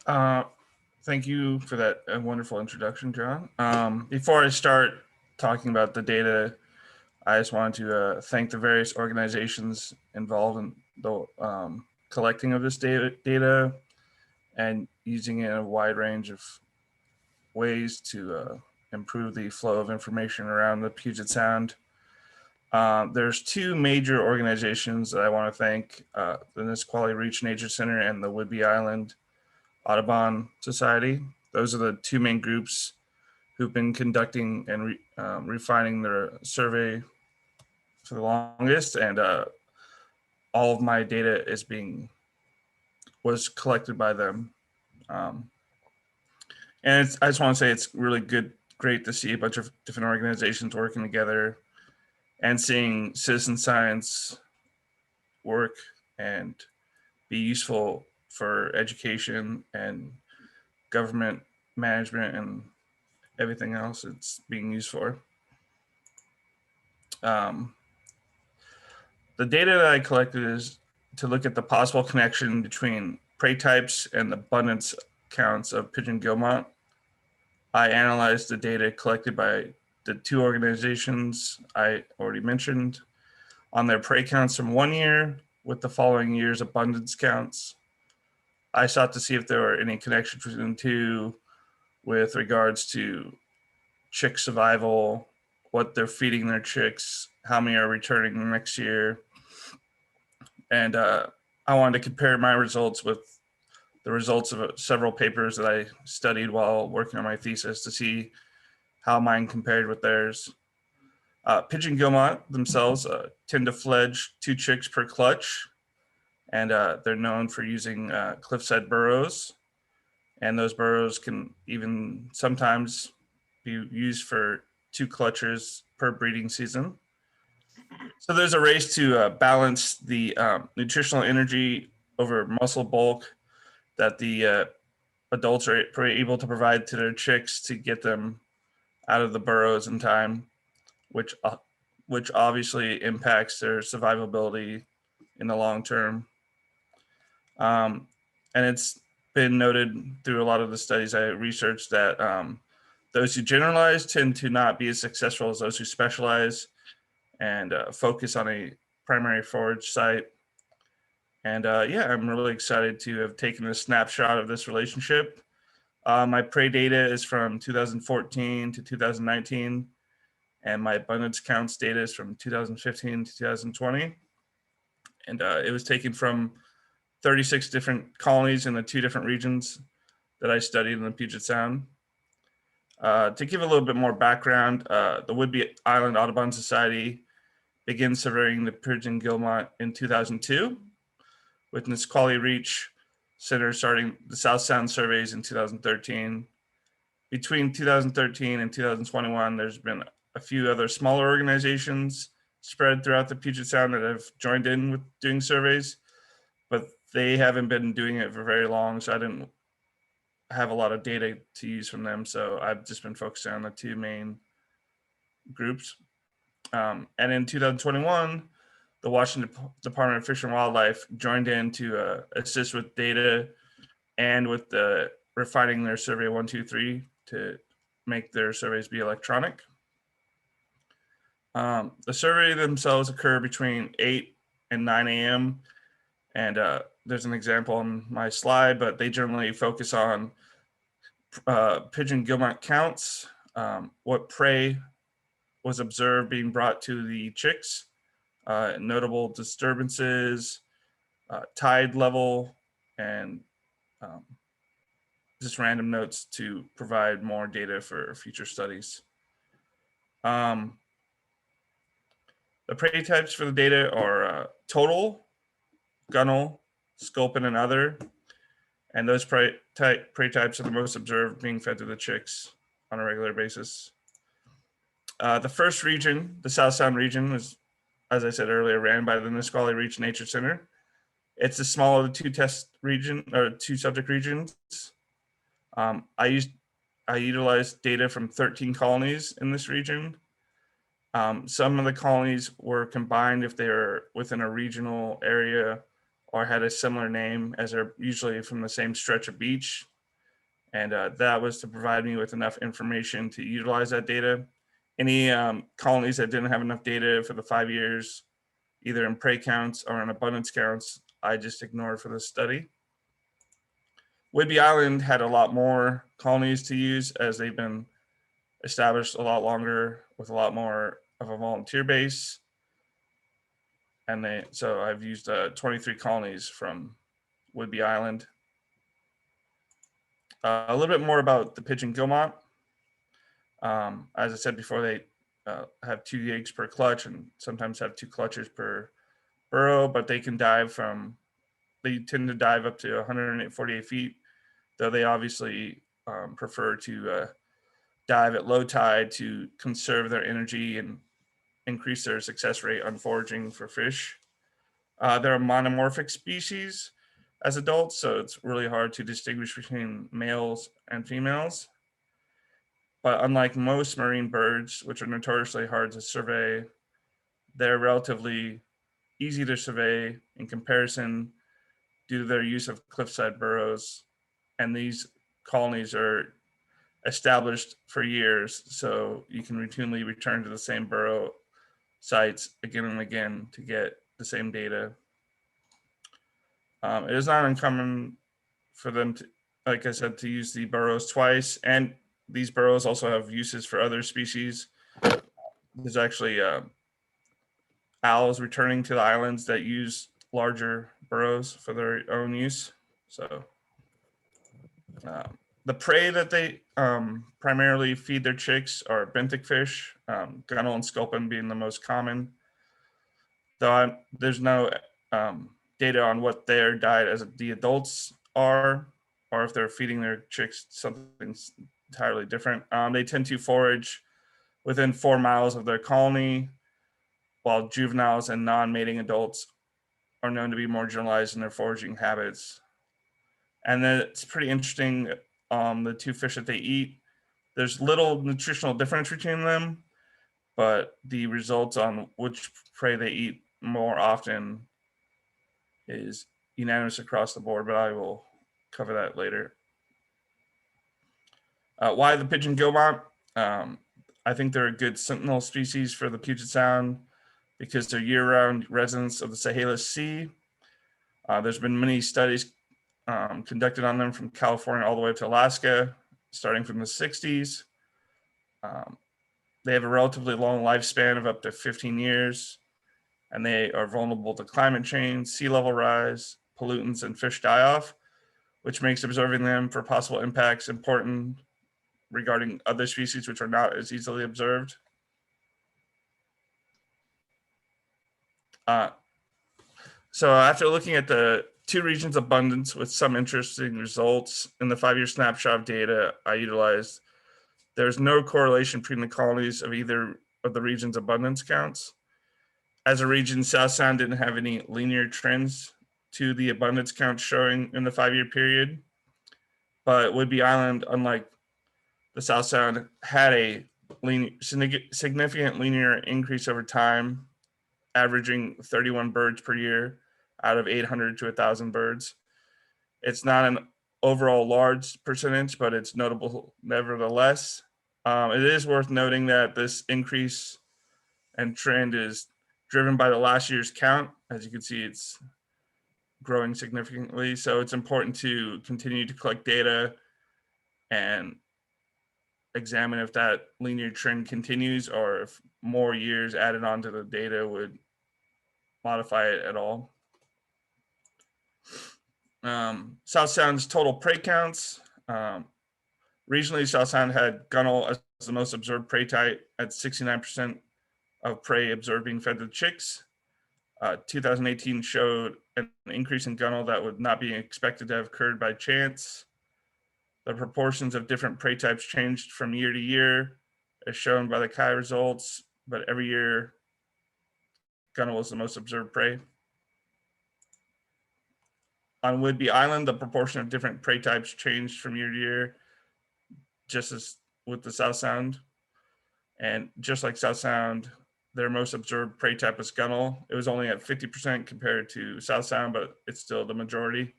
Uh, Thank you for that wonderful introduction, John. Before I start talking about the data, I just wanted to thank the various organizations involved in the collecting of this data and using it in a wide range of ways to improve the flow of information around the Puget Sound. There's two major organizations that I want to thank, the Nisqually Reach Nature Center and the Whidbey Island Audubon Society. Those are the two main groups who've been conducting and refining their survey for the longest, and all of my data was collected by them. Um, and I just want to say it's really great to see a bunch of different organizations working together and seeing citizen science work and be useful for education and government management and everything else it's being used for. Um, the data that I collected is to look at the possible connection between prey types and the abundance counts of Pigeon Guillemot. I analyzed the data collected by the two organizations I already mentioned on their prey counts from 1 year with the following year's abundance counts. I sought to see if there were any connections between the two with regards to chick survival, what they're feeding their chicks, how many are returning next year. And I wanted to compare my results with the results of several papers that I studied while working on my thesis to see how mine compared with theirs. Pigeon Guillemot themselves tend to fledge 2 chicks per clutch, and they're known for using cliffside burrows. And those burrows can even sometimes be used for 2 clutches per breeding season. So there's a race to balance the nutritional energy over muscle bulk that the adults are able to provide to their chicks to get them out of the burrows in time, which obviously impacts their survivability in the long term. And it's been noted through a lot of the studies I researched that those who generalize tend to not be as successful as those who specialize and focus on a primary forage site. And yeah, I'm really excited to have taken a snapshot of this relationship. My prey data is from 2014 to 2019, and my abundance counts data is from 2015 to 2020. And it was taken from 36 different colonies in the 2 different regions that I studied in the Puget Sound. To give a little bit more background, the Whidbey Island Audubon Society began surveying the Pigeon Guillemot in 2002, with Nisqually Reach Center starting the South Sound surveys in 2013. Between 2013 and 2021, there's been a few other smaller organizations spread throughout the Puget Sound that have joined in with doing surveys, but they haven't been doing it for very long, so I didn't have a lot of data to use from them. So I've just been focusing on the 2 main groups. And in 2021, the Washington Department of Fish and Wildlife joined in to assist with data and with the refining their survey 123 to make their surveys be electronic. The survey themselves occur between 8 and 9 a.m. And there's an example on my slide, but they generally focus on Pigeon Guillemot counts, what prey was observed being brought to the chicks, notable disturbances, tide level, and just random notes to provide more data for future studies. The prey types for the data are total, gunnel, sculpin, and other. And those prey types are the most observed being fed to the chicks on a regular basis. The first region, the South Sound region, is, as I said earlier, ran by the Nisqually Reach Nature Center. It's the smaller of the 2 subject regions. I utilized data from 13 colonies in this region. Some of the colonies were combined if they were within a regional area or had a similar name, as they're usually from the same stretch of beach. And that was to provide me with enough information to utilize that data. Any colonies that didn't have enough data for the 5 years, either in prey counts or in abundance counts, I just ignored for this study. Whidbey Island had a lot more colonies to use, as they've been established a lot longer with a lot more of a volunteer base. And so I've used 23 colonies from Whidbey Island. A little bit more about the Pigeon Guillemot. As I said before, they have 2 eggs per clutch and sometimes have 2 clutches per burrow, but they tend to dive up to 148 feet, though they obviously prefer to dive at low tide to conserve their energy and increase their success rate on foraging for fish. They're a monomorphic species as adults, so it's really hard to distinguish between males and females. But unlike most marine birds, which are notoriously hard to survey, they're relatively easy to survey in comparison due to their use of cliffside burrows. And these colonies are established for years, so you can routinely return to the same burrow sites again and again to get the same data. It is not uncommon for them to, like I said, to use the burrows twice, and these burrows also have uses for other species. There's actually owls returning to the islands that use larger burrows for their own use. So the prey that they primarily feed their chicks are benthic fish, gunnel and sculpin being the most common. Though there's no data on what their diet as the adults are, or if they're feeding their chicks something entirely different. They tend to forage within 4 miles of their colony, while juveniles and non-mating adults are known to be more generalized in their foraging habits. And then it's pretty interesting, the 2 fish that they eat, there's little nutritional difference between them, but the results on which prey they eat more often is unanimous across the board, but I will cover that later. Why the Pigeon Guillemot? I think they're a good sentinel species for the Puget Sound because they're year-round residents of the Chehalis Sea. There's been many studies conducted on them from California all the way to Alaska, starting from the 60s. They have a relatively long lifespan of up to 15 years, and they are vulnerable to climate change, sea level rise, pollutants, and fish die-off, which makes observing them for possible impacts important regarding other species which are not as easily observed. So after looking at the 2 regions abundance with some interesting results in the 5-year snapshot of data I utilized, there's no correlation between the colonies of either of the region's abundance counts. As a region, South Sound didn't have any linear trends to the abundance count showing in the 5-year period, but Whidbey Island, unlike the South Sound, had a significant linear increase over time, averaging 31 birds per year out of 800 to 1,000 birds. It's not an overall large percentage, but it's notable nevertheless. It is worth noting that this increase and trend is driven by the last year's count. As you can see, it's growing significantly. So it's important to continue to collect data and examine if that linear trend continues or if more years added onto the data would modify it at all. South Sound's total prey counts. Regionally, South Sound had gunnel as the most observed prey type at 69% of prey observed being fed to chicks. 2018 showed an increase in gunnel that would not be expected to have occurred by chance. The proportions of different prey types changed from year to year, as shown by the Chi results, but every year, gunnel was the most observed prey. On Whidbey Island, the proportion of different prey types changed from year to year, just as with the South Sound. And just like South Sound, their most observed prey type was gunnel. It was only at 50% compared to South Sound, but it's still the majority.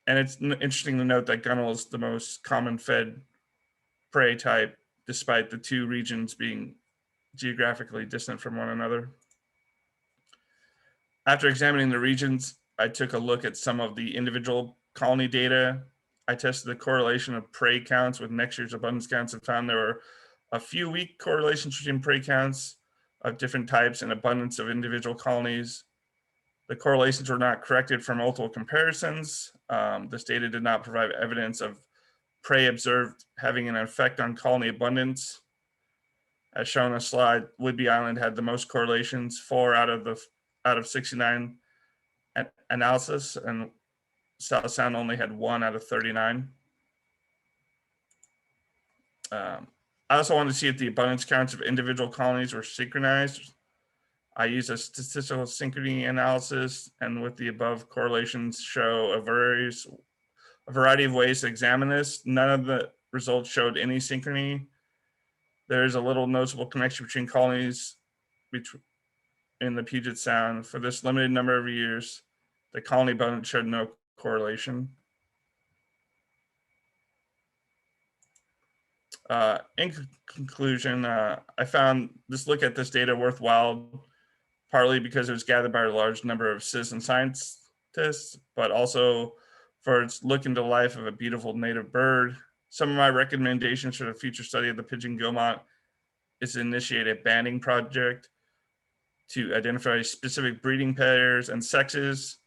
And it's interesting to note that gunnel is the most common fed prey type, despite the two regions being geographically distant from one another. After examining the regions, I took a look at some of the individual colony data. I tested the correlation of prey counts with next year's abundance counts and found there were a few weak correlations between prey counts of different types and abundance of individual colonies. The correlations were not corrected for multiple comparisons. This data did not provide evidence of prey observed having an effect on colony abundance. As shown on the slide, Whidbey Island had the most correlations, 4 out of 69 analysis, and South Sound only had 1 out of 39. I also wanted to see if the abundance counts of individual colonies were synchronized. I used a statistical synchrony analysis, and with the above correlations show a variety of ways to examine this. None of the results showed any synchrony. There's a little noticeable connection between colonies in the Puget Sound. For this limited number of years, the colony abundance showed no correlation. In conclusion, I found this look at this data worthwhile, partly because it was gathered by a large number of citizen scientists, but also for its look into the life of a beautiful native bird. Some of my recommendations for the future study of the pigeon guillemot is to initiate a banding project to identify specific breeding pairs and sexes,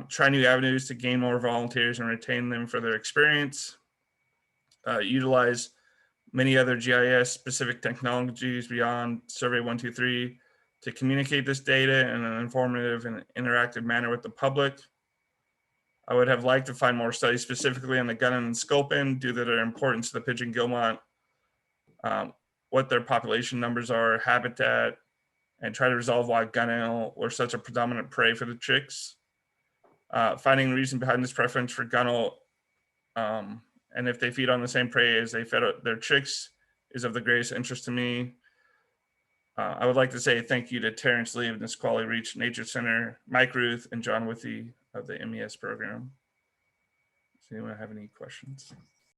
try new avenues to gain more volunteers and retain them for their experience, utilize many other GIS specific technologies beyond Survey 123 to communicate this data in an informative and interactive manner with the public. I would have liked to find more studies specifically on the gunnon and sculpin due to their importance to the pigeon guillemot, what their population numbers are, habitat, and try to resolve why gunnel were such a predominant prey for the chicks. Finding the reason behind this preference for gunnel, and if they feed on the same prey as they fed their chicks, is of the greatest interest to me. I would like to say thank you to Terrence Lee of Nisqually Reach Nature Center, Mike Ruth, and John Withy of the MES program. Does anyone have any questions?